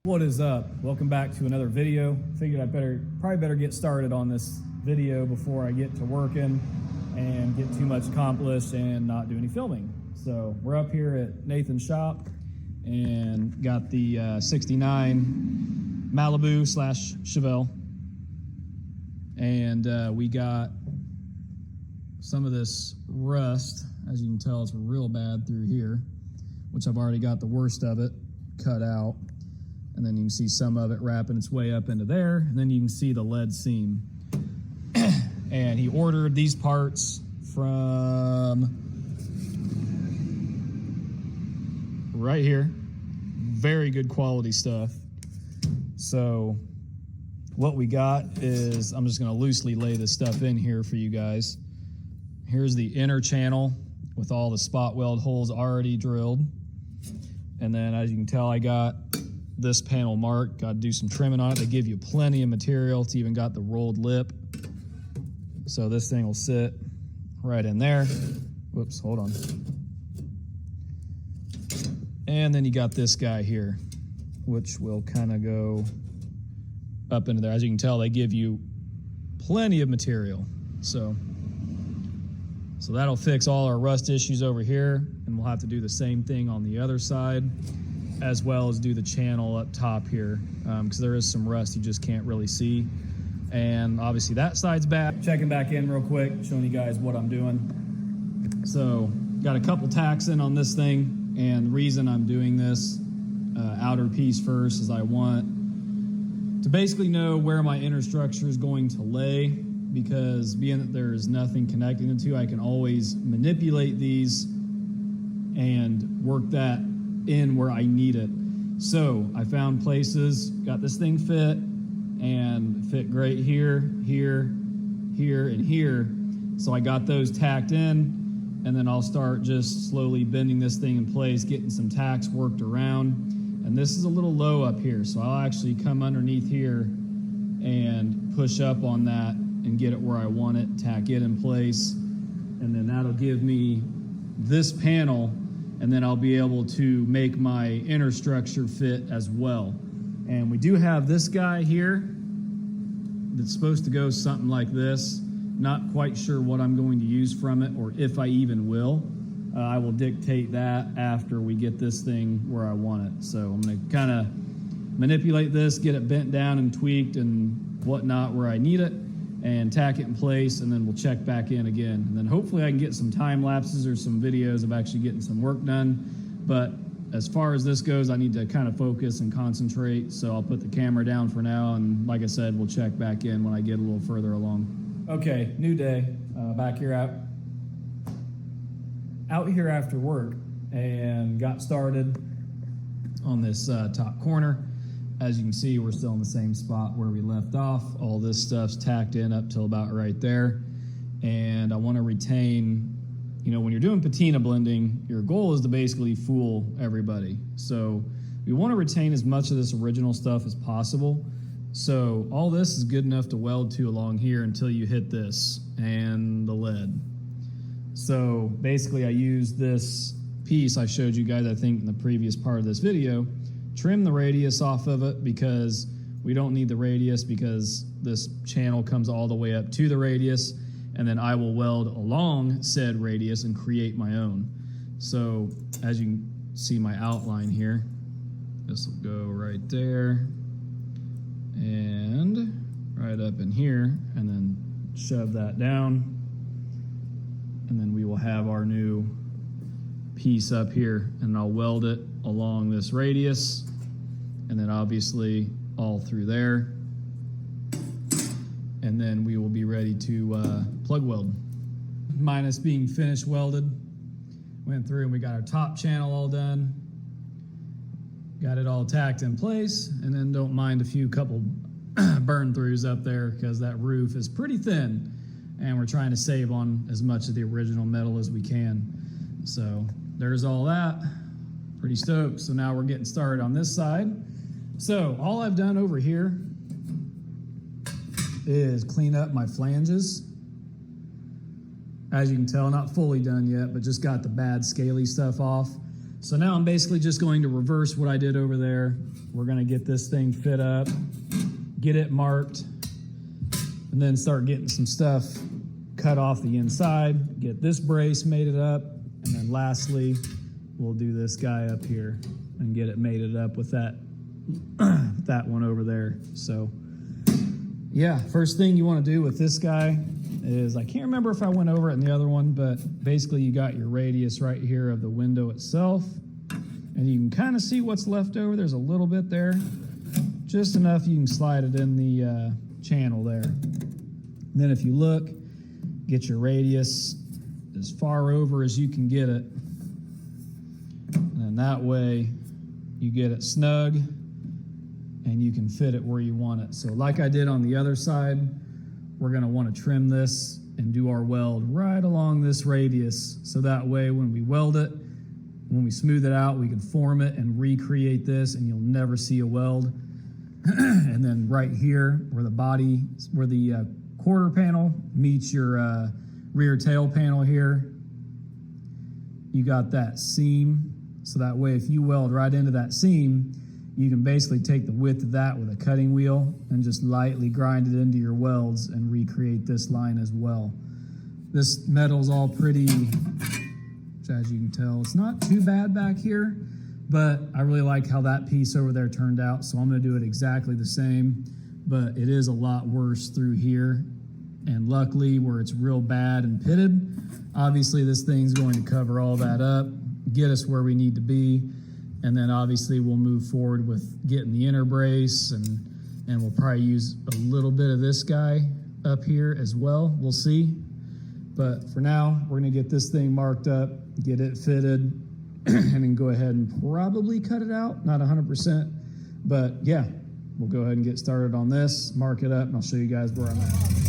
What is up? Welcome back to another video. Figured I probably better get started on this video before I get to working and get too much accomplished and not do any filming. So we're up here at Nathen's shop and got the 69 Malibu / Chevelle, and we got some of this rust. As you can tell, it's real bad through here, which I've already got the worst of it cut out. And then you can see some of it wrapping its way up into there. And then you can see the lead seam. And he ordered these parts from right here. Very good quality stuff. So what we got is, I'm just gonna loosely lay this stuff in here for you guys. Here's the inner channel with all the spot weld holes already drilled. And then as you can tell, I got this panel marked. Got to do some trimming on it. They give you plenty of material. It's even got the rolled lip. So this thing will sit right in there. Whoops, hold on. And then you got this guy here, which will kind of go up into there. As you can tell, they give you plenty of material. So that'll fix all our rust issues over here. And we'll have to do the same thing on the other side, as well as do the channel up top here, because there is some rust you just can't really see. And obviously that side's back. Checking back in real quick, showing you guys what I'm doing. So got a couple tacks in on this thing, and the reason I'm doing this outer piece first is I want to basically know where my inner structure is going to lay, because being that there is nothing connecting the two, I can always manipulate these and work that in where I need it. So I found places, got this thing fit, and fit great here, here, here, and here. So I got those tacked in, and then I'll start just slowly bending this thing in place, getting some tacks worked around. And this is a little low up here, so I'll actually come underneath here and push up on that and get it where I want it, tack it in place, and then that'll give me this panel, and then I'll be able to make my inner structure fit as well. And we do have this guy here that's supposed to go something like this. Not quite sure what I'm going to use from it, or if I even will. I will dictate that after we get this thing where I want it. So I'm gonna kind of manipulate this, get it bent down and tweaked and whatnot where I need it, and tack it in place, and then we'll check back in again. And then hopefully I can get some time lapses or some videos of actually getting some work done. But as far as this goes, I need to kind of focus and concentrate. So I'll put the camera down for now, and like I said, we'll check back in when I get a little further along. Okay, new day. Back here out here after work, and got started on this top corner. As you can see, we're still in the same spot where we left off. All this stuff's tacked in up till about right there. And I want to retain, you know, when you're doing patina blending, your goal is to basically fool everybody. So we want to retain as much of this original stuff as possible. So all this is good enough to weld to along here until you hit this and the lead. So basically I used this piece I showed you guys, I think, in the previous part of this video. Trim the radius off of it because we don't need the radius, because this channel comes all the way up to the radius, and then I will weld along said radius and create my own. So as you can see my outline here, this will go right there and right up in here, and then shove that down, and then we will have our new piece up here, and I'll weld it along this radius, and then obviously all through there, and then we will be ready to plug weld. Minus being finished welded, went through and we got our top channel all done, got it all tacked in place, and then don't mind a couple burn throughs up there because that roof is pretty thin, and we're trying to save on as much of the original metal as we can. So there's all that. Pretty stoked. So now we're getting started on this side. So all I've done over here is clean up my flanges. As you can tell, not fully done yet, but just got the bad scaly stuff off. So now I'm basically just going to reverse what I did over there. We're going to get this thing fit up, get it marked, and then start getting some stuff cut off the inside, get this brace mated up, and then lastly, we'll do this guy up here and get it mated up with that, that one over there. So yeah, first thing you want to do with this guy is, I can't remember if I went over it in the other one, but basically you got your radius right here of the window itself, and you can kind of see what's left over. There's a little bit there, just enough you can slide it in the channel there. And then if you look, get your radius as far over as you can get it, and then that way you get it snug and you can fit it where you want it. So like I did on the other side, we're going to want to trim this and do our weld right along this radius, so that way when we weld it, when we smooth it out, we can form it and recreate this and you'll never see a weld. And then right here where the body, where the quarter panel meets your rear tail panel here, you got that seam, so that way if you weld right into that seam, you can basically take the width of that with a cutting wheel and just lightly grind it into your welds and recreate this line as well. This metal's all pretty, as you can tell, it's not too bad back here, but I really like how that piece over there turned out, so I'm going to do it exactly the same, but it is a lot worse through here. And luckily, where it's real bad and pitted, obviously this thing's going to cover all that up, get us where we need to be, and then obviously we'll move forward with getting the inner brace, and we'll probably use a little bit of this guy up here as well. We'll see. But for now, we're going to get this thing marked up, get it fitted, and then go ahead and probably cut it out. Not 100%, but yeah, we'll go ahead and get started on this, mark it up, and I'll show you guys where I'm at.